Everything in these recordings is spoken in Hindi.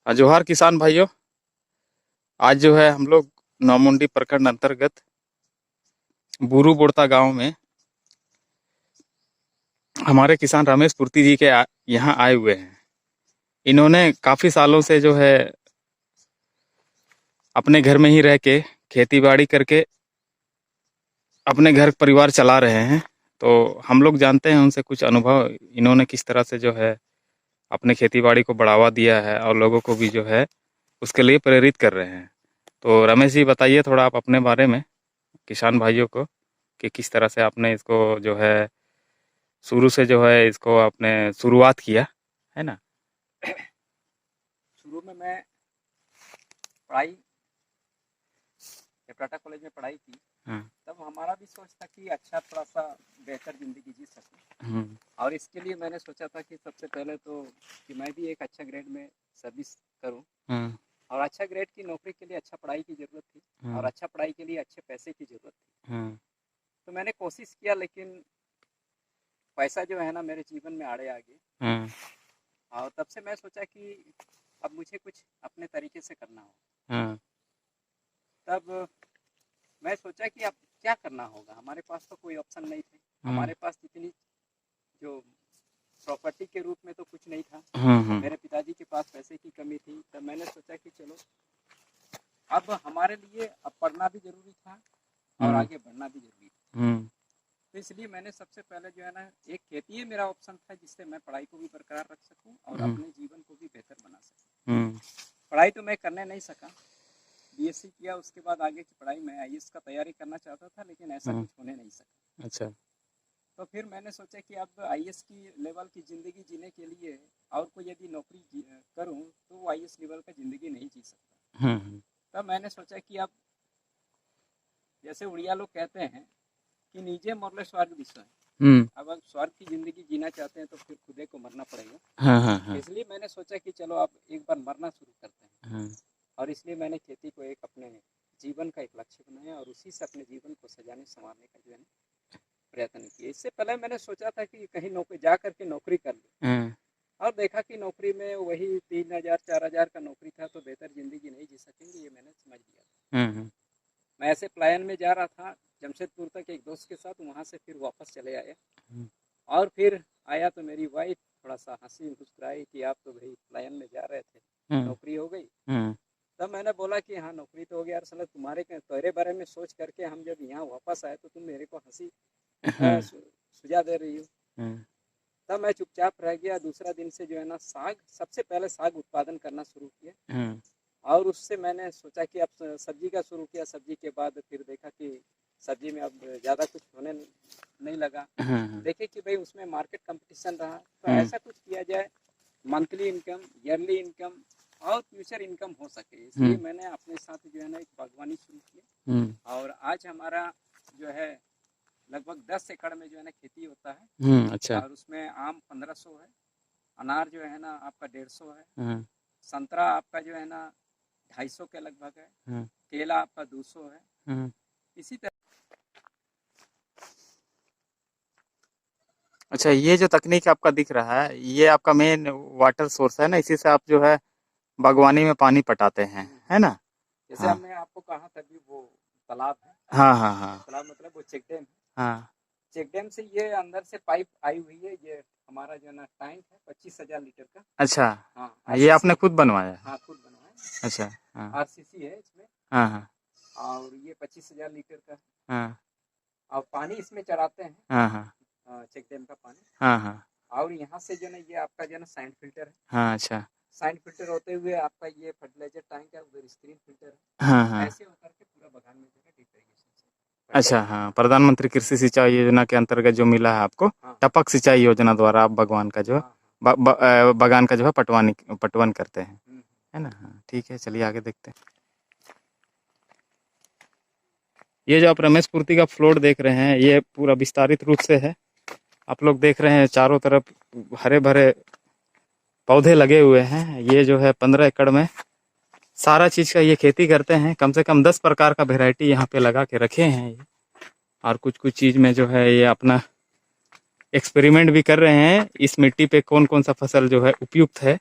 जोहार किसान भाइयों। आज जो है हम लोग नौमुंडी प्रखंड अंतर्गत बुरू बोड़ता गांव में हमारे किसान रमेश पूर्ति जी के यहाँ आए हुए हैं। इन्होंने काफ़ी सालों से जो है अपने घर में ही रह के खेती बाड़ी करके अपने घर परिवार चला रहे हैं। तो हम लोग जानते हैं उनसे कुछ अनुभव, इन्होंने किस तरह से जो है अपने खेती बाड़ी को बढ़ावा दिया है और लोगों को भी जो है उसके लिए प्रेरित कर रहे हैं। तो रमेश जी बताइए थोड़ा आप अपने बारे में किसान भाइयों को कि किस तरह से आपने इसको जो है शुरू से जो है इसको आपने शुरुआत किया है ना। शुरू में मैं पढ़ाई टाटा कॉलेज में पढ़ाई की। हाँ। तब हमारा भी सोच था कि अच्छा थोड़ा सा बेहतर ज़िंदगी जी सकें, और इसके लिए मैंने सोचा था कि सबसे पहले तो कि मैं भी एक अच्छा ग्रेड में सर्विस करूं, और अच्छा ग्रेड की नौकरी के लिए अच्छा पढ़ाई की ज़रूरत थी, और अच्छा पढ़ाई के लिए अच्छे पैसे की ज़रूरत थी। तो मैंने कोशिश किया, लेकिन पैसा जो है ना मेरे जीवन में आड़े आ गए, और तब से मैं सोचा कि अब मुझे कुछ अपने तरीके से करना हो। तब मैं सोचा कि अब क्या करना होगा, हमारे पास तो कोई ऑप्शन नहीं थे, हमारे पास इतनी जो प्रॉपर्टी के रूप में तो कुछ नहीं था। मेरे पिताजी के पास पैसे की कमी थी। तब मैंने सोचा कि चलो अब हमारे लिए अब पढ़ना भी जरूरी था और आगे बढ़ना भी जरूरी था। तो इसलिए मैंने सबसे पहले जो है ना एक खेती ही मेरा ऑप्शन था, जिससे मैं पढ़ाई को भी बरकरार रख सकूं और अपने जीवन को भी बेहतर बना सकूं। पढ़ाई तो मैं करने नहीं सका, बीएससी किया, उसके बाद आगे की पढ़ाई में आईएएस का तैयारी करना चाहता था, लेकिन ऐसा कुछ होने नहीं सका। अच्छा। तो फिर मैंने सोचा कि अब आईएएस की लेवल की ज़िंदगी जीने के लिए और कोई यदि नौकरी करूं तो वो आईएएस लेवल का ज़िंदगी नहीं जी सकता। तब मैंने सोचा कि अब जैसे उड़िया लोग कहते हैं कि नीचे मरले स्वर्ग दिशा है, अब स्वर्ग की ज़िंदगी जीना चाहते हैं तो फिर खुदे को मरना पड़ेगा। इसलिए मैंने सोचा कि चलो अब एक बार मरना शुरू करते हैं, और इसलिए मैंने खेती को एक अपने जीवन का एक लक्ष्य बनाया और उसी से अपने जीवन को सजाने संवारने का जो है प्रयत्न किया। इससे पहले मैंने सोचा था कि कहीं नौकरी जा करके नौकरी कर लूँ, और देखा कि नौकरी में वही 3000 4000 का नौकरी था, तो बेहतर ज़िंदगी नहीं जी सकेंगे, ये मैंने समझ लिया। मैं ऐसे प्लान में जा रहा था जमशेदपुर तक एक दोस्त के साथ, वहाँ से फिर वापस चले आए, और फिर आया तो मेरी वाइफ थोड़ा सा हंसी मुस्कुराई कि आप तो भाई प्लान में जा रहे थे, नौकरी हो गई। तब मैंने बोला कि हाँ नौकरी तो हो गया, साला तेरे बारे में सोच करके हम जब यहाँ वापस आए तो तुम मेरे को हंसी सुझा दे रही हो। तब मैं चुपचाप रह गया। दूसरा दिन से जो है ना सबसे पहले साग उत्पादन करना शुरू किया, और उससे मैंने सोचा कि अब सब्जी का शुरू किया। सब्जी के बाद फिर देखा कि सब्जी में अब ज़्यादा कुछ होने नहीं लगा। देखे कि भाई उसमें मार्केट कंपटीशन रहा, तो ऐसा कुछ किया जाए मंथली इनकम, ईयरली इनकम और फ्यूचर इनकम हो सके। इसलिए मैंने अपने साथ जो है ना एक बागवानी शुरू की, और आज हमारा जो है लगभग 10 एकड़ में जो है ना खेती होता है। अच्छा। और उसमें आम 1500 है, अनार जो है ना आपका 150 है, संतरा आपका जो है ना 250 के लगभग है, केला आपका 200 है। इसी तरह। अच्छा, ये जो तकनीक आपका दिख रहा है ये आपका मेन वाटर सोर्स है ना, इसी से आप जो है बागवानी में पानी पटाते हैं, है ना। जैसे हमने आपको कहा था कि वो तालाब है। हाँ। तालाब मतलब वो चेक डैम है। हाँ। चेक डैम से ये अंदर से पाइप आई हुई है, ये हमारा जो है ना टैंक है 25,000 लीटर का। अच्छा। हाँ, ये आपने खुद बनवाया? हाँ खुद बनवाया। अच्छा। हाँ। आरसीसी है इसमें। हाँ। और ये 25,000 लीटर का। हाँ। और पानी इसमें चढ़ाते हैं। हाँ। चेक डैम का पानी। हाँ। और यहाँ से जो ना ये आपका जो ना साइंड फिल्टर है। हाँ। अच्छा। साइंड फिल्टर होते हुए आपका ये फर्टिलाइजर टैंक है, उधर स्क्रीन फिल्टर है। हाँ। ऐसे होकर के पूरा बगान में जो है ड्रिप इरिगेशन से। अच्छा। हाँ, प्रधानमंत्री कृषि सिंचाई योजना के अंतर्गत जो मिला है आपको, टपक सिंचाई योजना द्वारा आप बागवान का जो है बागान का जो है पटवन करते हैं, है ना। हाँ ठीक है, चलिए आगे देखते हैं। ये जो आप रमेश पूर्ति का फ्लोट देख रहे हैं ये पूरा विस्तारित रूप से है। आप लोग देख रहे हैं चारों तरफ हरे भरे पौधे लगे हुए हैं। ये जो है 15 एकड़ में सारा चीज़ का ये खेती करते हैं। कम से कम 10 प्रकार का वेराइटी यहाँ पे लगा के रखे हैं ये। और कुछ कुछ चीज़ में जो है ये अपना एक्सपेरिमेंट भी कर रहे हैं, इस मिट्टी पे कौन कौन सा फसल जो है उपयुक्त है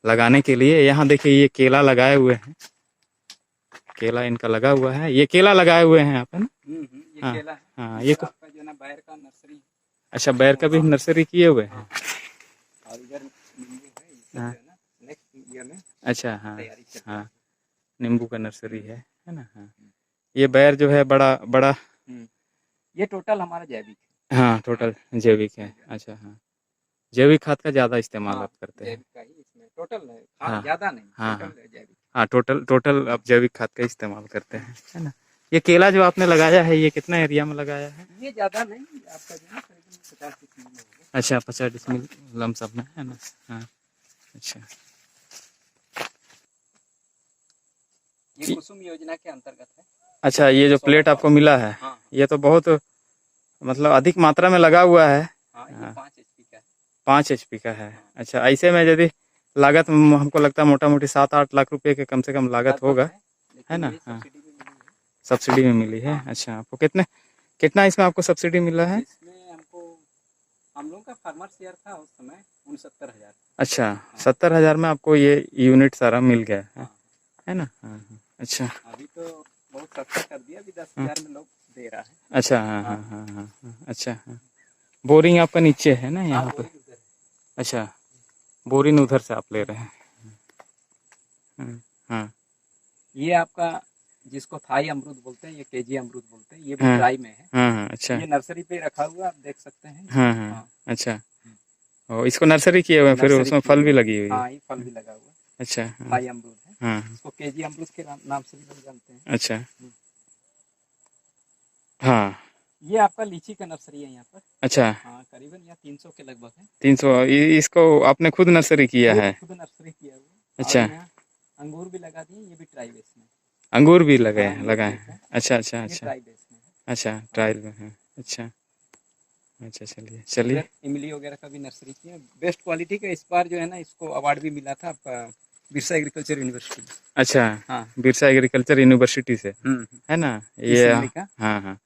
लगाने के लिए। यहाँ देखिए ये केला लगाए हुए हैं, केला इनका लगा हुआ है, ये केला लगाए हुए हैं आप, है ना? ये हाँ केला है। हाँ, ये आपका जो है ना बैर का नर्सरी। अच्छा, बैर का भी नर्सरी किए हुए हैं। और इधर नींबू है, ये सब हाँ। जो है ना नेक्स्ट ईयर में अच्छा हाँ तैयारी चल रही है। हाँ, नींबू का नर्सरी है ना? हाँ, ये बैर जो है बड़ा बड़ा, ये टोटल हमारा जैविक है। हाँ टोटल जैविक है। अच्छा हाँ, जैविक खाद का ज़्यादा इस्तेमाल आप करते हैं? जैविक का ही इसमें टोटल है, हाँ ज़्यादा नहीं, हाँ टोटल हाँ है जैविक। हाँ, टोटल आप जैविक खाद का इस्तेमाल करते हैं, है ना? ये केला जो आपने लगाया है, ये कितना एरिया में लगाया है? ये ज़्यादा नहीं, आपका जो है करीबन 50 डिसमिल में होगा। अच्छा, 50 डिसमिल लमसम में, है ना? हाँ अच्छा, ये कुसुम योजना के अंतर्गत है। अच्छा, ये जो प्लेट आपको मिला है, ये तो बहुत मतलब अधिक मात्रा में लगा हुआ है। ये 5 HP का है। 5 HP का है। अच्छा, ऐसे में यदि लागत हमको लगता है मोटा मोटी 7-8 लाख रुपए के कम से कम लागत होगा, है ना? हाँ, सब्सिडी में मिली है। अच्छा, आपको कितना इसमें आपको सब्सिडी मिला है? इसमें हमको, हम लोग का फार्मर शेयर था उस समय 69,000। अच्छा, 70,000 में आपको ये यूनिट सारा मिल गया है ना? हाँ हाँ, अच्छा। अभी तो बहुत सस्ता कर दिया, अभी 10,000 में लोग दे रहा है। अच्छा हाँ हाँ हाँ हाँ हाँ, अच्छा हाँ, बोरिंग आपका नीचे है ना यहाँ पे? अच्छा, बोरिंग उधर से आप ले रहे हैं। हाँ, ये आपका जिसको थाई अमरूद बोलते हैं, ये केजी अमरूद बोलते हैं, ये भी ड्राई में है। हाँ अच्छा, ये नर्सरी पे रखा हुआ, आप देख सकते हैं। हाँ अच्छा, और इसको नर्सरी किए हुए हैं, फिर उसमें फल भी लगी हुई है? हाँ, ये फल भी लगा हुआ है। अच्छा, थाई अमरूद है। हाँ, इसको केजी अमरूद के नाम से भी लोग जानते हैं। अच्छा, हाँ, ये आपका लीची का नर्सरी है यहाँ पर। अच्छा, हाँ, करीबन यहाँ 300 के लगभग है। 300, इसको आपने खुद नर्सरी किया है? खुद नर्सरी किया हुआ। अच्छा, अंगूर भी लगा दिए, ये भी ट्राई बेस में। अंगूर भी लगाए हैं। अच्छा अच्छा अच्छा, ट्राई बेस में है। अच्छा, ट्रायल में है। अच्छा अच्छा, चलिए। इमली वगैरह का भी नर्सरी किया, बेस्ट क्वालिटी का। इस बार जो है ना, इसको अवार्ड भी मिला था आपका बिरसा एग्रीकल्चर यूनिवर्सिटी। अच्छा, हाँ, बिरसा एग्रीकल्चर यूनिवर्सिटी से, है ना? ये हाँ हाँ,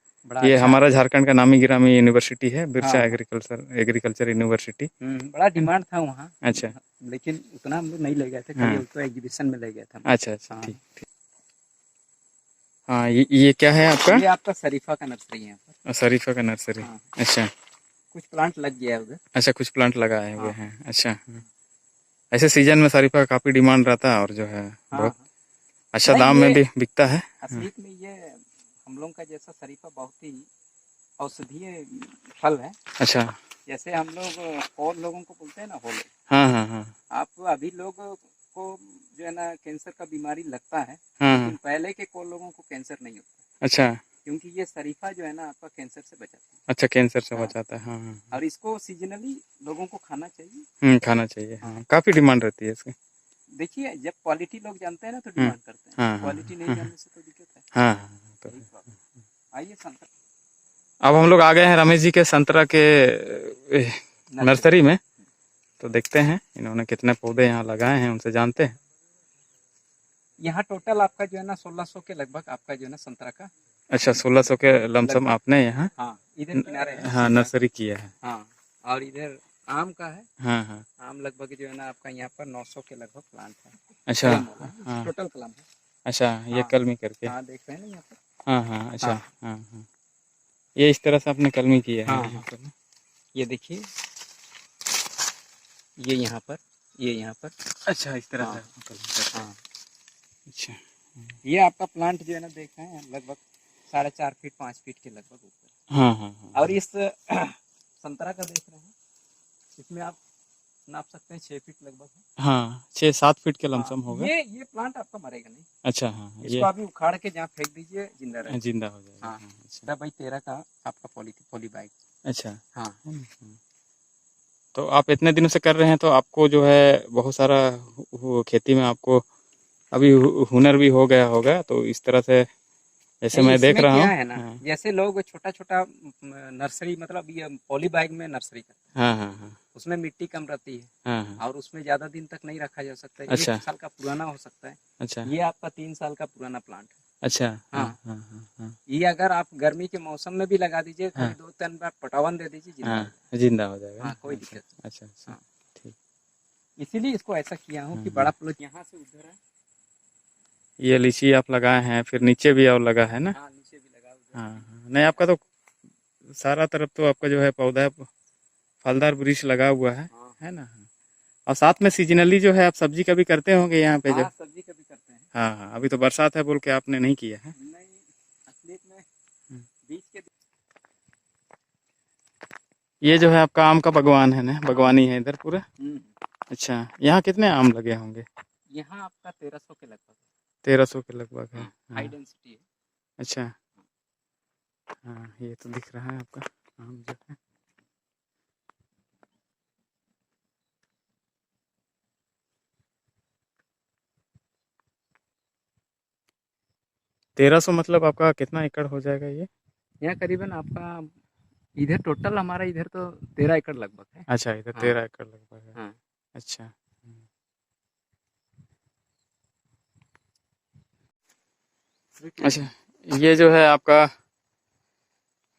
ये हमारा झारखंड का नामी गिरामी यूनिवर्सिटी है, बिरसा एग्रीकल्चर यूनिवर्सिटी। बड़ा डिमांड था वहाँ। अच्छा, लेकिन उतना हम लोग नहीं ले गए थे, खाली तो एग्जीबिशन में ले गए थे। अच्छा अच्छा, ठीक ठीक। हाँ, ये क्या है आपका? ये आपका शरीफा का नर्सरी है यहाँ पर। शरीफा का नर्सरी, अच्छा। कुछ प्लांट लग गया है उधर। अच्छा, कुछ प्लांट लगाए हुए हैं। अच्छा, ऐसे सीजन में शरीफा का काफी डिमांड रहता है और जो है बहुत अच्छा दाम में भी बिकता है। असली में ये हम लोग का जैसा शरीफा बहुत ही औषधीय फल है। अच्छा, जैसे हम लोग और लोगों को बोलते हैं ना होले। हाँ हाँ हाँ, आप अभी लोगों को जो है ना कैंसर का बीमारी लगता है, लेकिन पहले के को लोगों को कैंसर नहीं होता। अच्छा, क्योंकि ये शरीफा जो है ना आपका कैंसर से बचाता है। अच्छा, कैंसर से बचाता है। हाँ, और इसको सीजनली लोगों को खाना चाहिए। खाना चाहिए। हाँ, काफी डिमांड रहती है इसकी। देखिए, जब क्वालिटी लोग जानते हैं ना तो डिमांड करते हैं। क्वालिटी नहीं जानने से तो दिक्कत है। हाँ, आइए संतरा। अब हम लोग आ गए हैं रमेश जी के संतरा के नर्सरी में, तो देखते हैं इन्होंने कितने पौधे यहाँ लगाए हैं, उनसे जानते हैं। यहाँ टोटल आपका जो है ना 1600 के लगभग आपका जो है ना संतरा का। अच्छा, 1600 के लमसम आपने यहाँ इधर किनारे हाँ नर्सरी किया है। हाँ, और इधर आम का है। हाँ हाँ, आम लगभग जो है ना आपका यहाँ पर 900 के लगभग प्लांट है। अच्छा, हाँ, टोटल कलम है। अच्छा, ये कलमी करके। हाँ, देख रहे हैं ना यहाँ पर। हाँ हाँ, अच्छा, हाँ हाँ, ये इस तरह से आपने कलमी किया है। हाँ, ये देखिए, ये यहाँ पर, ये यहाँ पर। अच्छा, इस तरह से। हाँ, अच्छा, ये आपका प्लांट जो है ना देख रहे हैं लगभग 4.5 फीट 5 फीट के लगभग ऊपर। हाँ हाँ, और इस संतरा का देख रहे हैं, इसमें आप नाप सकते हैं 6 फीट लगभग है। हाँ, 6-7 फीट के लमसम होगा। ये प्लांट आपका मरेगा नहीं। अच्छा, हाँ, इसको अभी उखाड़ के जहाँ फेंक दीजिए, जिंदा रहेगा। जिंदा हो जाएगा। हाँ, अच्छा। भाई 13 का आपका पॉली बैग। अच्छा, हाँ। तो आप इतने दिनों से कर रहे हैं, तो आपको जो है बहुत सारा खेती में आपको अभी हुनर भी हो गया होगा, तो इस तरह से जैसे मैं देख रहा हूँ। है ना, जैसे लोग छोटा छोटा नर्सरी, मतलब ये पॉली बैग में नर्सरी करते हैं। हाँ हाँ हाँ, उसमें मिट्टी कम रहती है। हाँ, और उसमें ज्यादा दिन तक नहीं रखा जा सकता है। अच्छा, 1 साल का पुराना हो सकता है। अच्छा, ये आपका 3 साल का पुराना प्लांट है। अच्छा, हाँ हाँ हाँ, ये अगर आप गर्मी के मौसम में भी लगा दीजिए, खाली 2-3 बार पटावन दे दीजिए, जिंदा हो जाएगा। कोई दिक्कत नहीं। अच्छा, ठीक। इसीलिए इसको ऐसा किया हूँ कि बड़ा प्लॉट यहाँ से उधर है। ये लीची आप लगाए हैं, फिर नीचे भी और लगा है ना? हाँ, नीचे भी लगा उधर। हाँ हाँ, नहीं आपका तो सारा तरफ तो आपका जो है पौधा फलदार वृक्ष लगा हुआ है ना? और साथ में सीजनली जो है आप सब्जी का भी करते होंगे यहाँ पे हाँ, जब? सब्जी का भी करते हैं। हाँ हाँ, अभी तो बरसात है बोल के आपने नहीं किया है? नहीं, असलियत में बीच के ये जो है आपका आम का बागवान है ना? बागवानी है इधर पूरा? अच्छा, यहाँ कितने आम लगे होंगे? यहाँ आपका 1300 के लगभग। 1300 के लगभग है। हाई डेंसिटी है। अच्छा, हाँ ये तो दिख रहा है आपका आम जो है। 1300 मतलब आपका कितना एकड़ हो जाएगा ये? यहाँ करीबन आपका इधर टोटल हमारा इधर तो 13 एकड़ लगभग है। अच्छा, इधर 13 एकड़ लगभग है। हाँ। अच्छा, अच्छा, ये जो है आपका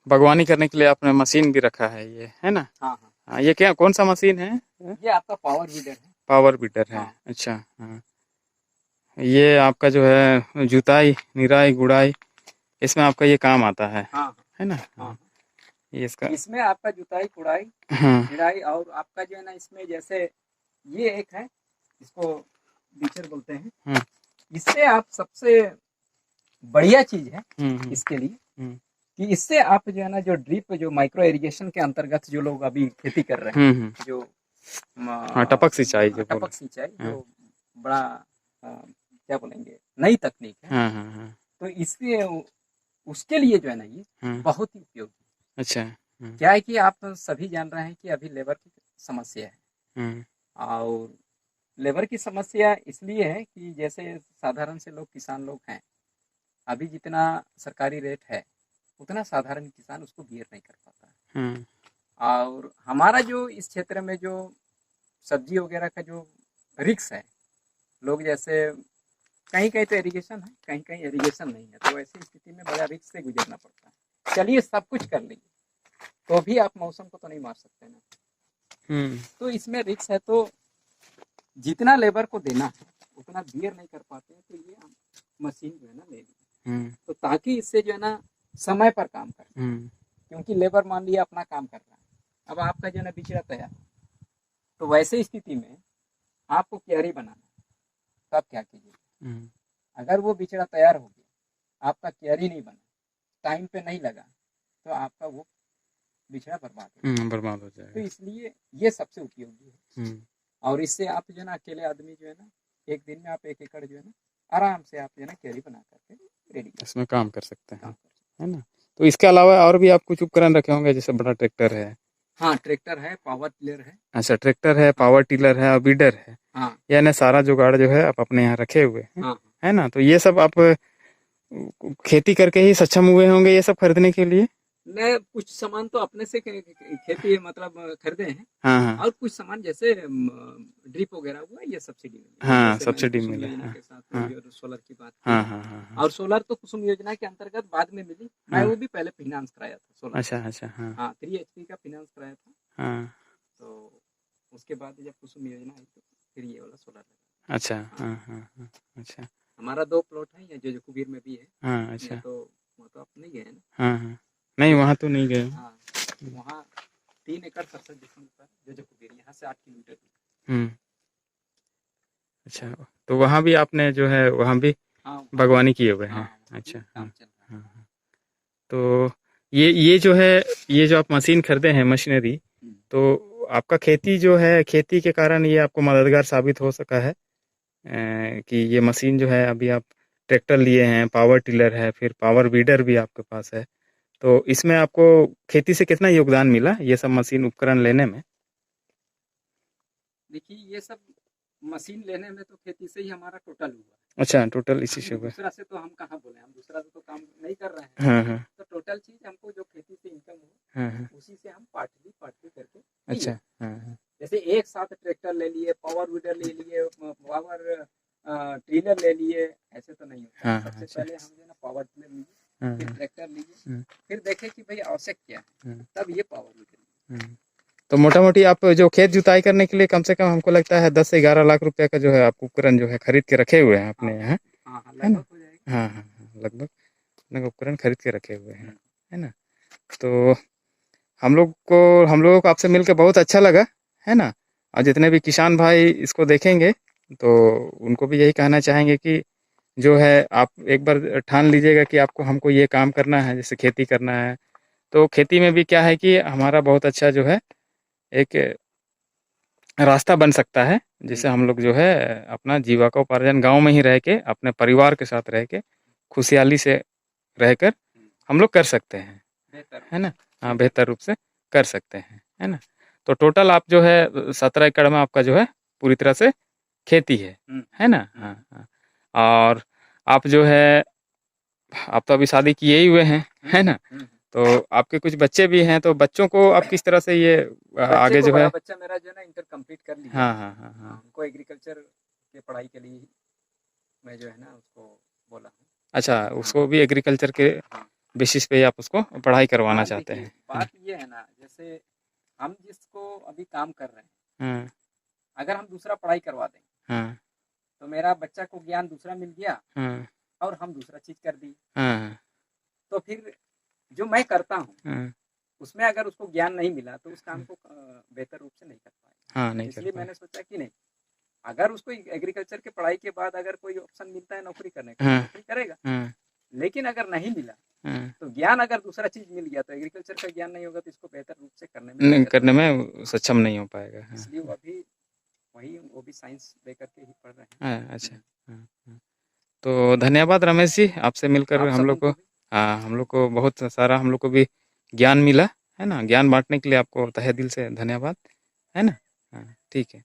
बागवानी करने के लिए आपने मशीन भी रखा है, ये है ना? हाँ हाँ। हाँ, ये क्या कौन सा मशीन है? ये आपका पावर वीडर है। पावर बीटर है। हाँ। अच्छा, हाँ, ये आपका जो है जुताई, निराई, गुड़ाई, इसमें आपका ये काम आता हाँ है ना? हाँ। ये इसका इसमें आपका जुताई कुड़ाई हाँ निराई और आपका जो है ना इसमें जैसे ये एक है, इसको बीचर बोलते हैं। इससे आप सबसे बढ़िया चीज है इसके लिए कि इससे आप जो है ना जो ड्रिप जो माइक्रो इरिगेशन के अंतर्गत जो लोग अभी खेती कर रहे हैं, जो हाँ, टपक सिंचाई जो जो बड़ा क्या बोलेंगे नई तकनीक है। तो इससे उसके लिए जो है ना ये बहुत ही उपयोगी। अच्छा, क्या है कि आप सभी जान रहे हैं कि अभी लेबर की समस्या है, और लेबर की समस्या इसलिए है कि जैसे साधारण से लोग किसान लोग हैं, अभी जितना सरकारी रेट है उतना साधारण किसान उसको बियर नहीं कर पाता है। और हमारा जो इस क्षेत्र में जो सब्जी वगैरह का जो रिक्स है, लोग जैसे कहीं कहीं तो इरिगेशन है, कहीं कहीं इरिगेशन नहीं है, तो ऐसी स्थिति में बड़ा रिक्स से गुजरना पड़ता है। चलिए सब कुछ कर लीजिए तो भी आप मौसम को तो नहीं मार सकते ना। तो इसमें रिक्स है, तो जितना लेबर को देना है उतना बियर नहीं कर पाते हैं, तो ये मशीन जो है ना ले ली, तो ताकि इससे जो है ना समय पर काम कर, क्योंकि लेबर मान लिया अपना काम कर रहा है, अब आपका जो है ना बिचड़ा तैयार, तो वैसे स्थिति में आपको क्यारी बनाना, तो आप क्या कीजिए, अगर वो बिचड़ा तैयार हो गया, आपका क्यारी नहीं बना, टाइम पे नहीं लगा, तो आपका वो बिछड़ा बर्बाद हो जाएगा। तो इसलिए ये सबसे उपयोगी है। और इससे आप जो है ना अकेले आदमी जो है ना एक दिन में आप 1 एकड़ जो है ना आराम से आप जो है ना क्यारी बना करके रेडी इसमें काम कर सकते हैं, है ना? तो इसके अलावा और भी आप कुछ उपकरण रखे होंगे, जैसे बड़ा ट्रैक्टर है? हाँ, ट्रैक्टर है, पावर टिलर है। अच्छा, ट्रैक्टर है, पावर टिलर है और बीडर है। हाँ। यानी सारा जुगाड़ जो है आप अपने यहाँ रखे हुए हैं। हाँ। है ना? तो ये सब आप खेती करके ही सक्षम हुए होंगे ये सब खरीदने के लिए? मैं कुछ सामान तो अपने से खेती मतलब खरीदे हैं। हाँ। और कुछ सामान जैसे ड्रिप वगैरह हुआ ये सब्सिडी मिली। हाँ, सब्सिडी मिला है। के साथ जो सोलर की बात की। और सोलर तो कुसुम योजना के अंतर्गत बाद में मिली। मैं वो भी पहले फाइनेंस कराया था सोलर। अच्छा। हाँ, 3 HP का फाइनेंस कराया था। हाँ। तो उसके बाद जब कुसुम योजना आई तो फिर ये वाला सोलर लगा। अच्छा। हाँ। अच्छा, हमारा 2 प्लॉट है, ये जो कुबीर में भी है। हाँ। अच्छा, तो वो तो आप नहीं गए ना? हाँ। नहीं, वहाँ तो नहीं गए। हाँ, वहाँ 3 एकड़ 67 डिसमिल पर जो कुबीर, यहाँ से 8 किलोमीटर दूर। अच्छा, तो वहाँ भी आपने जो है वहाँ भी बागवानी किए हुए हैं? अच्छा, हाँ। तो ये जो है, ये जो आप मशीन खरीदे हैं, मशीनरी, तो आपका खेती जो है, खेती के कारण ये आपको मददगार साबित हो सका है कि ये मशीन जो है, अभी आप ट्रैक्टर लिए हैं, पावर टिलर है, फिर पावर वीडर भी आपके पास है, तो इसमें आपको खेती से कितना योगदान मिला ये सब मशीन उपकरण लेने में? देखिए, ये सब मशीन लेने में तो खेती से ही हमारा टोटल हुआ। अच्छा, टोटल इसी से हुआ। दूसरा से तो हम कहाँ बोले, हम दूसरा से तो काम नहीं कर रहे हैं। हाँ। तो टोटल चीज हमको जो खेती से इनकम हुआ, उसी से हम पार्टली करके। अच्छा। हाँ। जैसे एक साथ ट्रैक्टर ले लिए, पावर वीडर ले लिए, पावर टिलर ले लिए, ऐसे तो नहीं होता। सबसे पहले हम जो ना पावर टिलर लिए, फिर ट्रैक्टर लिए, फिर देखे कि भाई आवश्यक क्या है, तब ये पावर वीडर लिए। तो मोटा मोटी आप जो खेत जुताई करने के लिए कम से कम हमको लगता है 10 से 11 लाख रुपए का जो है आप उपकरण जो है खरीद के रखे हुए हैं अपने यहाँ, है ना? लगभग हो जाएगा। हाँ हाँ हाँ, लगभग अपने उपकरण खरीद के रखे हुए हैं, है ना? तो हम लोगों को आपसे मिलकर बहुत अच्छा लगा, है ना? और जितने भी किसान भाई इसको देखेंगे तो उनको भी यही कहना चाहेंगे कि जो है आप एक बार ठान लीजिएगा कि आपको हमको ये काम करना है, जैसे खेती करना है। तो खेती में भी क्या है कि हमारा बहुत अच्छा जो है एक रास्ता बन सकता है, जिससे हम लोग जो है अपना जीविकोपार्जन गाँव में ही रह के अपने परिवार के साथ रह के खुशहाली से रहकर हम लोग कर सकते हैं, है ना? हाँ, बेहतर रूप से कर सकते हैं, है ना? तो टोटल आप जो है 17 एकड़ में आपका जो है पूरी तरह से खेती है ना? हाँ हाँ। और आप जो है आप तो अभी शादी किए ही हुए हैं, है ना? तो आपके कुछ बच्चे भी हैं, तो बच्चों को आप किस तरह से ये आगे जो है? बच्चा मेरा जो है ना इंटर कंप्लीट कर लिया। हाँ हाँ हाँ हाँ। उनको एग्रीकल्चर के पढ़ाई के लिए मैं जो है ना उसको बोला हूँ। अच्छा, उसको भी एग्रीकल्चर के बेसिस पे आप उसको पढ़ाई करवाना चाहते हैं। बात ये है ना, जैसे हम जिसको अभी काम कर रहे हैं, अगर हम दूसरा पढ़ाई करवा दें तो मेरा बच्चा को ज्ञान दूसरा मिल गया और हम दूसरा चीज कर दी, तो फिर जो मैं करता हूँ उसमें अगर उसको ज्ञान नहीं मिला तो उस काम को बेहतर रूप से नहीं कर पाएगा। इसलिए मैंने सोचा कि नहीं, अगर उसको एग्रीकल्चर के पढ़ाई के बाद अगर कोई ऑप्शन मिलता है नौकरी करने का, नौकरी करेगा। लेकिन अगर नहीं मिला तो ज्ञान अगर दूसरा चीज मिल गया तो एग्रीकल्चर का ज्ञान नहीं होगा तो इसको बेहतर रूप से करने में सक्षम नहीं हो पाएगा। इसलिए वो अभी वो भी साइंस लेकर के ही पढ़ रहे हैं। अच्छा। तो धन्यवाद रमेश जी, आपसे मिलकर हम लोग को हम लोग को बहुत सारा हम लोग को भी ज्ञान मिला, है ना? ज्ञान बांटने के लिए आपको तहे दिल से धन्यवाद, है ना? हाँ, ठीक है।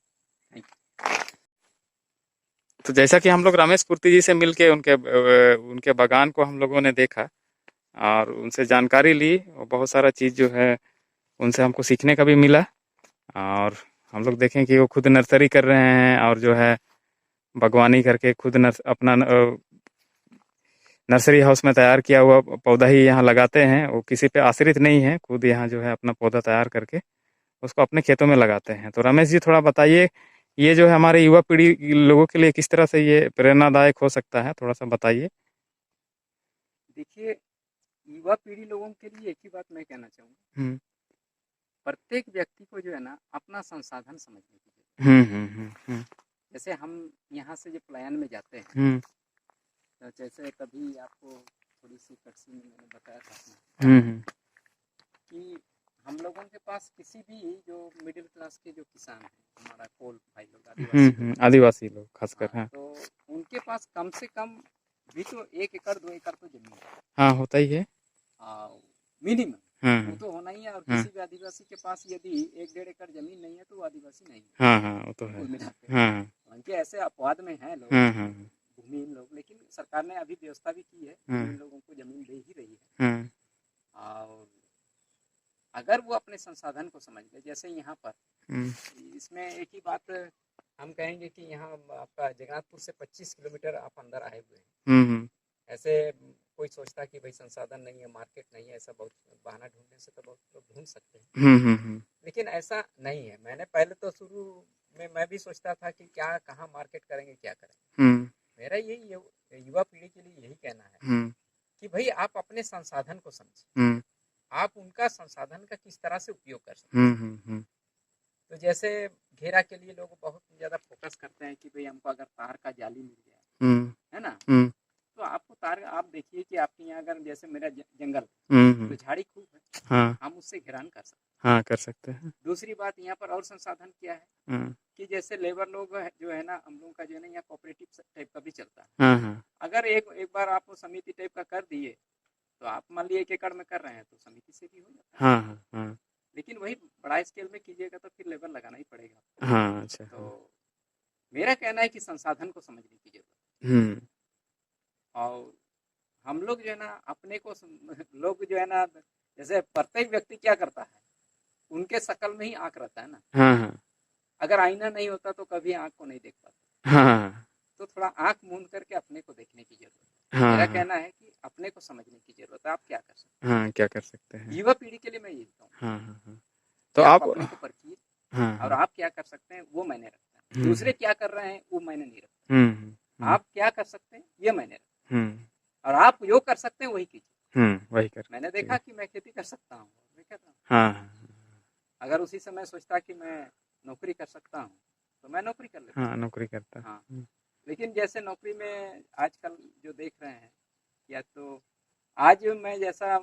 तो जैसा कि हम लोग रमेश पूर्ति जी से मिलके उनके बागान को हम लोगों ने देखा और उनसे जानकारी ली, और बहुत सारा चीज़ जो है उनसे हमको सीखने का भी मिला। और हम लोग देखें कि वो खुद नर्सरी कर रहे हैं और जो है बागवानी करके खुद अपना नर्सरी हाउस में तैयार किया हुआ पौधा ही यहाँ लगाते हैं। वो किसी पे आश्रित नहीं है, खुद यहाँ जो है अपना पौधा तैयार करके उसको अपने खेतों में लगाते हैं। तो रमेश जी थोड़ा बताइए, ये जो है हमारे युवा पीढ़ी लोगों के लिए किस तरह से ये प्रेरणादायक हो सकता है, थोड़ा सा बताइए। देखिए, युवा पीढ़ी लोगों के लिए एक ही बात मैं कहना चाहूँगा, प्रत्येक व्यक्ति को जो है ना अपना संसाधन समझने की जरूरत। जैसे हम यहाँ से जो प्लायन में जाते हैं, तो जैसे कभी आपको थोड़ी सी कटसी में मैंने बताया था कि हम लोगों के पास किसी भी जो मिडिल क्लास के जो किसान हैं, हमारा कोल भाई लोग, आदिवासी लोग खासकर, तो उनके पास कम से कम भी तो 1 एकड़ 2 एकड़ तो जमीन है। हाँ, होता ही है मिनिमम, वो तो होना ही है। और किसी भी आदिवासी के पास यदि 1-1.5 एकड़ जमीन नहीं है तो वो आदिवासी नहीं है। वो तो है। उनके ऐसे अपवाद में है लोग भूमिहीन लोग, लेकिन सरकार ने अभी व्यवस्था भी की है, इन लोगों को जमीन दे ही रही है। और अगर वो अपने संसाधन को समझ ले, जैसे यहाँ पर इसमें एक ही बात हम कहेंगे कि यहाँ आपका जगन्नाथपुर से 25 किलोमीटर आप अंदर आए हुए हैं। ऐसे कोई सोचता कि भाई संसाधन नहीं है, मार्केट नहीं है, ऐसा बहुत बहाना ढूंढने से तो बहुत लोग ढूंढ सकते हैं। लेकिन ऐसा नहीं है। मैंने पहले तो शुरू में मैं भी सोचता था कि क्या कहाँ मार्केट करेंगे, क्या करेंगे। मेरा यही युवा पीढ़ी के लिए यही कहना है कि भाई आप अपने संसाधन को समझिए, आप उनका संसाधन का किस तरह से उपयोग कर सकते हैं। तो जैसे घेरा के लिए लोग बहुत ज्यादा फोकस करते हैं कि भाई हमको अगर तार का जाली मिल गया, है ना, तो आपको तार आप देखिए कि आपके यहाँ अगर जैसे मेरा जंगल तो झाड़ी खूब है, हम उससे घेरान कर सकते हैं। कर सकते हैं। दूसरी बात यहाँ पर और संसाधन क्या है कि जैसे लेबर लोग जो है ना, हम लोगों का जो है ना यहाँ कोऑपरेटिव टाइप का भी चलता है। अगर एक बार आप समिति टाइप का कर दिए तो आप मान लीजिए 1 एकड़ में कर रहे हैं तो समिति से भी हो जाता है। लेकिन वही बड़ा स्केल में कीजिएगा तो फिर लेबर लगाना ही पड़ेगा। अच्छा। तो मेरा कहना है कि संसाधन को समझने की जरूरत है। और हम लोग जो है ना अपने को लोग जो है ना, जैसे प्रत्येक व्यक्ति क्या करता है, उनके शकल में ही आंख रहता है ना। अगर आईना नहीं होता तो कभी आंख को नहीं देख पाता। तो थोड़ा आंख मूंद करके अपने को देखने की जरूरत है। मेरा कहना है कि अपने को समझने की जरूरत है। आप क्या कर सकते हैं, क्या कर सकते हैं युवा पीढ़ी के लिए मैं यही कहूँ। तो आप आप अपने को परखिए हाँ और आप क्या कर सकते हैं वो मैंने रखता है। दूसरे क्या कर रहे हैं वो मैंने नहीं रखता। आप क्या कर सकते हैं ये मैंने रखता और आप जो कर सकते हैं वही कीजिए। वही कर मैंने देखा कि मैं खेती कर सकता हूँ, मैं कहता हूँ हाँ अगर उसी समय सोचता कि मैं नौकरी कर सकता हूँ तो मैं नौकरी कर लेता। हाँ नौकरी करता। हाँ, लेकिन जैसे नौकरी में आजकल जो देख रहे हैं, या तो आज मैं जैसा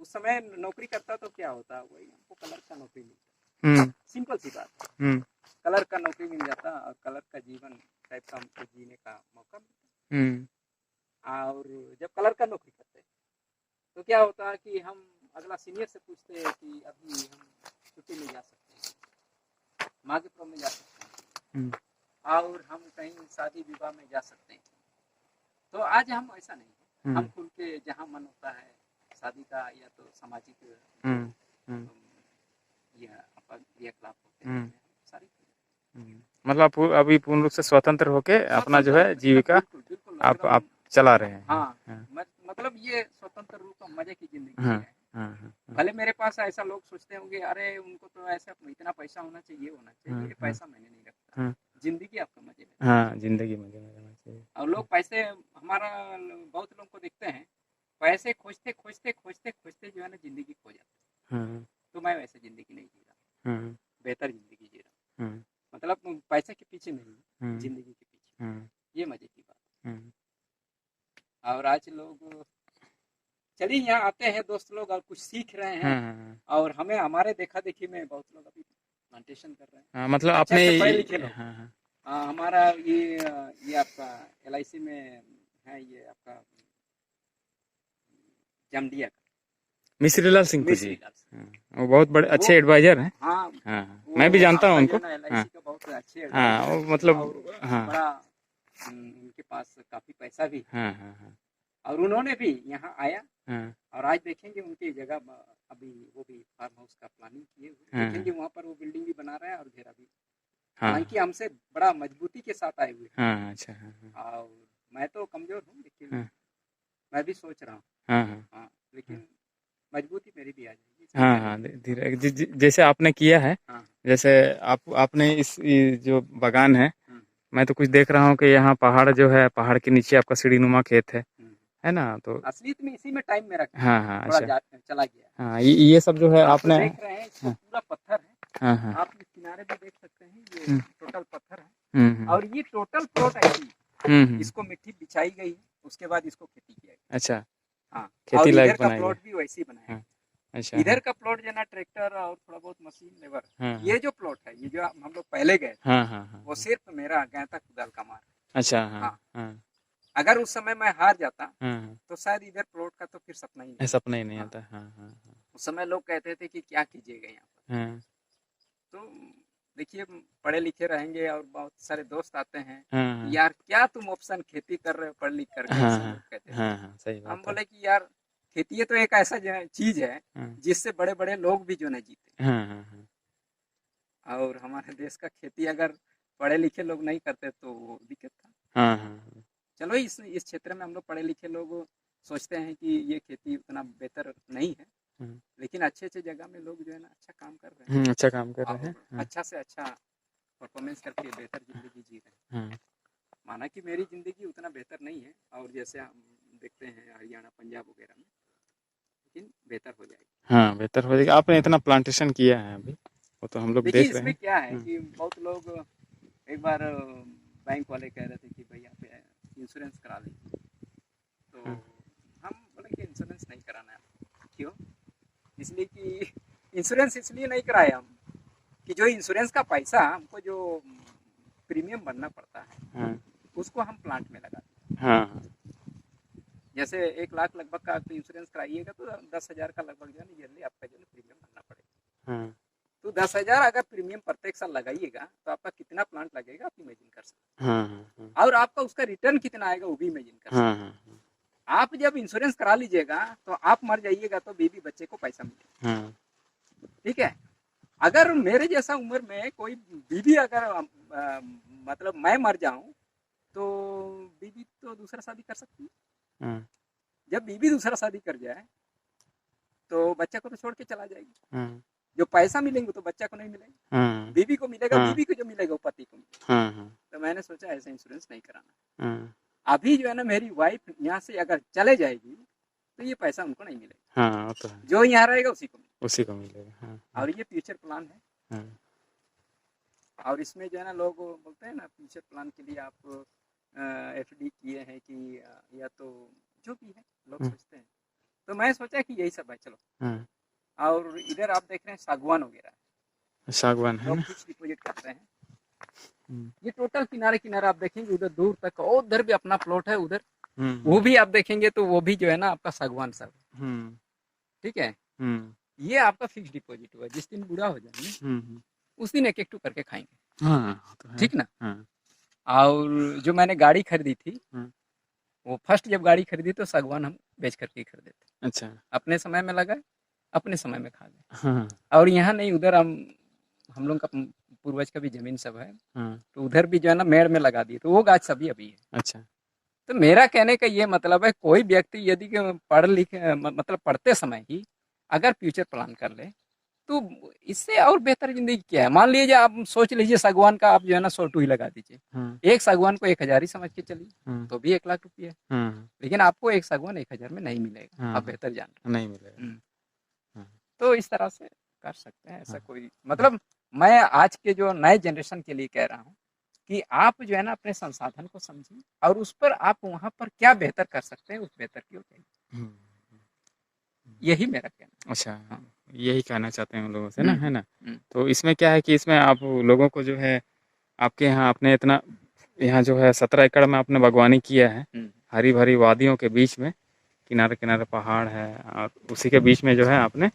उस समय नौकरी करता तो क्या होता, वही हमको कलर का नौकरी मिलता, सिंपल सी बात है, कलर का नौकरी मिल जाता और कलर का जीवन टाइप का हमको जीने का मौका मिलता। और जब कलर का नौकरी करते तो क्या होता कि हम अगला सीनियर से पूछते हैं कि अभी हम छुट्टी में जा सकते हैं, माँ के प्रो में जा सकते हैं और हम कहीं शादी विवाह में जा सकते हैं। तो आज हम ऐसा नहीं, हम खुल के जहाँ मन होता है शादी का या तो सामाजिक क्रियाकलाप होते हैं सारी मतलब अभी पूर्ण रूप से स्वतंत्र होके अपना जो है जीविका बिल्कुल बिल्कुल आप चला रहे हैं। हाँ, मतलब ये स्वतंत्र रूप मजे की जिंदगी है। भले मेरे पास ऐसा लोग सोचते होंगे अरे उनको तो ऐसा इतना पैसा होना चाहिए, पैसा मैंने नहीं रखता, जिंदगी आपका मजे में। हाँ, जिंदगी मजे में रहना चाहिए। और लोग पैसे, हमारा बहुत लोगों को देखते हैं पैसे खोजते खोजते खोजते खोजते जो है ना जिंदगी खो जाती है। तो मैं वैसे जिंदगी नहीं जी रहा, बेहतर जिंदगी जी रहा हूँ, मतलब पैसे के पीछे नहीं, जिंदगी के पीछे, ये मजे की बात। और आज लोग चलिए यहाँ आते हैं दोस्त लोग और कुछ सीख रहे हैं और हमें हमारे देखा देखी में बहुत लोग अभी प्लांटेशन कर रहे हैं। मतलब अच्छे अपने अच्छे पढ़े लिखे लोग। हमारा ये आपका LIC में है, ये आपका जमडिया का मिश्रीलाल सिंह जी, वो बहुत बड़े अच्छे एडवाइजर हैं। हाँ, मैं भी जानता हूँ उनको। LIC का बहुत अच्छे हाँ, वो मतलब बड़ा उनके पास काफी पैसा भी और उन्होंने भी यहाँ आया और आज देखेंगे उनकी जगह अभी वो भी फार्म हाउस का प्लानिंग किए हुए, देखेंगे वहाँ पर वो बिल्डिंग भी बना रहे हैं और घेरा भी, हालांकि हमसे बड़ा मजबूती के साथ आए हुए हैं। अच्छा। और मैं तो कमजोर हूँ लेकिन मैं भी सोच रहा हूँ, लेकिन मजबूती मेरी भी आ जाएगी। धीरे जैसे आपने किया है, जैसे आपने इस जो बागान है, मैं तो कुछ देख रहा हूँ कि यहाँ पहाड़ जो है, पहाड़ के नीचे आपका सीढ़ीनुमा खेत है ना, तो असलियत में इसी में टाइम मेरा अच्छा चला गया। हाँ, ये सब जो है आपने देख रहे हैं इसको पूरा पत्थर है, आप इस किनारे भी देख सकते हैं, ये टोटल पत्थर है और ये टोटल प्लॉट ऐसी इसको मिट्टी बिछाई गई, उसके बाद इसको खेती किया गया। अच्छा, हाँ, खेती लायक बनाया, प्लॉट भी वैसे ही बनाया। अच्छा, इधर का प्लॉट जो ना ट्रैक्टर और थोड़ा बहुत मशीन लेबर, ये जो प्लॉट है, ये जो हम लोग पहले गए, वो सिर्फ मेरा गैंता कुदाल का मार। अच्छा, हाँ, अगर उस समय मैं हार जाता तो शायद इधर प्लॉट का तो फिर सपना ही नहीं आता। उस समय लोग कहते थे कि क्या कीजिएगा यहाँ पर, तो देखिए पढ़े लिखे रहेंगे और बहुत सारे दोस्त आते हैं, यार क्या तुम ऑप्शन खेती कर रहे हो पढ़ लिख करके, ऐसा लोग कहते हैं। हम बोले कि यार खेती तो एक ऐसा चीज है जिससे बड़े बड़े लोग भी जो है जीते, और हमारे देश का खेती अगर पढ़े लिखे लोग नहीं करते तो वो दिक्कत था। चलो इस क्षेत्र में हम लोग पढ़े लिखे लोग सोचते हैं कि ये खेती उतना बेहतर नहीं है, लेकिन अच्छे अच्छे जगह में लोग जो है ना अच्छा काम कर रहे हैं, अच्छा काम कर रहे हैं, अच्छा से अच्छा परफॉर्मेंस करके बेहतर जिंदगी जी रहे हैं। माना कि मेरी जिंदगी उतना बेहतर नहीं है, और जैसे हम देखते हैं हरियाणा पंजाब वगैरह में, लेकिन बेहतर हो जाएगी। हाँ, बेहतर हो जाएगी। आपने इतना प्लांटेशन किया है अभी, वो तो हम लोग देख रहे हैं। इसमें क्या है कि बहुत लोग एक बार बैंक वाले कह रहे थे कि भैया पे इंश्योरेंस करा लीजिए, तो हम बोले कि इंश्योरेंस नहीं कराना है। क्यों? इसलिए कि इंश्योरेंस इसलिए नहीं कराया हम कि जो इंश्योरेंस का पैसा हमको जो प्रीमियम भरना पड़ता है, उसको हम प्लांट में लगा दें। जैसे 1 लाख लगभग का इंश्योरेंस कराइएगा तो 10,000 का लगभग जो है ईयरली आपका जो है प्रीमियम भरना पड़ेगा। तो 10,000 अगर प्रीमियम प्रत्येक साल लगाइएगा तो आपका कितना प्लांट लगेगा आप इमेजिन कर सकते हैं, और आपका उसका रिटर्न कितना आएगा वो भी इमेजिन कर सकते हैं। आप जब इंश्योरेंस करा लीजिएगा तो आप मर जाइएगा तो बीवी बच्चे को पैसा मिलेगा, ठीक है। अगर मेरे जैसा उम्र में कोई बीवी अगर मतलब मैं मर जाऊं तो बीवी तो दूसरा शादी कर सकती है। जब बीवी दूसरा शादी कर जाए तो बच्चा को तो छोड़ के चला जाएगी, जो पैसा मिलेंगे तो बच्चा को नहीं मिलेगा, बीवी को मिलेगा, बीवी को जो मिलेगा वो पति को मिलेगा। तो मैंने सोचा ऐसा इंश्योरेंस नहीं कराना। अभी जो है ना मेरी वाइफ यहाँ से अगर चले जाएगी तो ये पैसा उनको नहीं मिलेगा, तो जो यहाँ रहेगा उसी को मिलेगा। और ये फ्यूचर प्लान है। और इसमें जो है ना लोग बोलते हैं ना फ्यूचर प्लान के लिए आप FD किए हैं कि या तो जो भी है लोग सोचते हैं, तो मैं सोचा कि यही सब है चलो। और इधर आप देख रहे हैं सागवान वगैरह, सागवान है, लोग फिक्स डिपॉजिट करते हैं। ये टोटल किनारे किनारे आप देखेंगे उधर दूर तक, और उधर भी अपना प्लॉट है उधर, वो भी आप देखेंगे तो वो भी जो है ना आपका सागवान सब, ठीक है। ये आपका फिक्स डिपॉजिट हुआ, जिस दिन बूढ़ा हो जाएंगे उस दिन एक एक टू करके खाएंगे, ठीक ना। और जो मैंने गाड़ी खरीदी थी, वो फर्स्ट जब गाड़ी खरीदी तो सागवान हम बेच करके खरीदे थे। अच्छा, अपने समय में लगाए, अपने समय में खा गए। और यहाँ नहीं, उधर हम लोग का पूर्वज का भी जमीन सब है, तो उधर भी जो है ना मेड़ में लगा दिए, तो वो गाछ सभी अभी है। अच्छा, तो मेरा कहने का ये मतलब है, कोई व्यक्ति यदि पढ़ लिखे मतलब पढ़ते समय ही अगर फ्यूचर प्लान कर ले तो इससे और बेहतर जिंदगी क्या है। मान लीजिए आप सोच लीजिए सागवान का आप जो है ना 100 ही लगा दीजिए, एक सागवान को 1000 ही समझ के चलिए, तो भी 1 लाख रुपये, लेकिन आपको एक सागवान 1000 में नहीं मिलेगा, आप बेहतर जान रहे, नहीं मिलेगा। तो इस तरह से कर सकते हैं, ऐसा कोई मतलब मैं आज के जो नए जनरेशन के लिए कह रहा हूँ कि आप जो है ना अपने संसाधन को समझिए और उस पर आप वहाँ पर क्या बेहतर कर सकते हैं, उस बेहतर की ओर जाइए, यही मेरा कहना। अच्छा, यही कहना चाहते हैं उन लोगों से ना, है ना। तो इसमें क्या है कि इसमें आप लोगों को जो है आपके यहाँ आपने इतना यहाँ जो है 17 एकड़ में आपने बागवानी किया है, हरी भरी वादियों के बीच में, किनारे किनारे पहाड़ है, और उसी के बीच में जो है आपने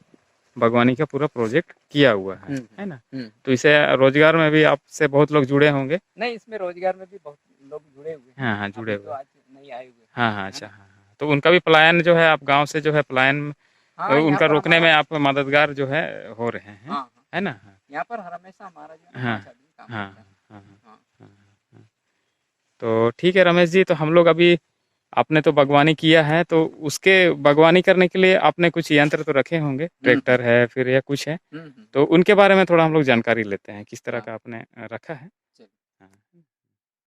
बागवानी का पूरा प्रोजेक्ट किया हुआ है ना। तो इसे रोजगार में भी आपसे बहुत लोग जुड़े होंगे। नहीं, इसमें रोजगार में भी बहुत लोग जुड़े हुए हैं। हाँ, जुड़े हुए, आज नहीं आए हुए। हाँ, अच्छा, तो उनका भी पलायन जो है आप गाँव से जो है पलायन उनका रोकने में आप मददगार जो है हो रहे हैं, है ना। यहाँ पर हमेशा हमारा जो है तो ठीक है रमेश जी, तो हम लोग अभी आपने तो बागवानी किया है, तो उसके बागवानी करने के लिए आपने कुछ यंत्र तो रखे होंगे, ट्रैक्टर है फिर या कुछ है, तो उनके बारे में थोड़ा हम लोग जानकारी लेते हैं, किस तरह का आपने रखा है।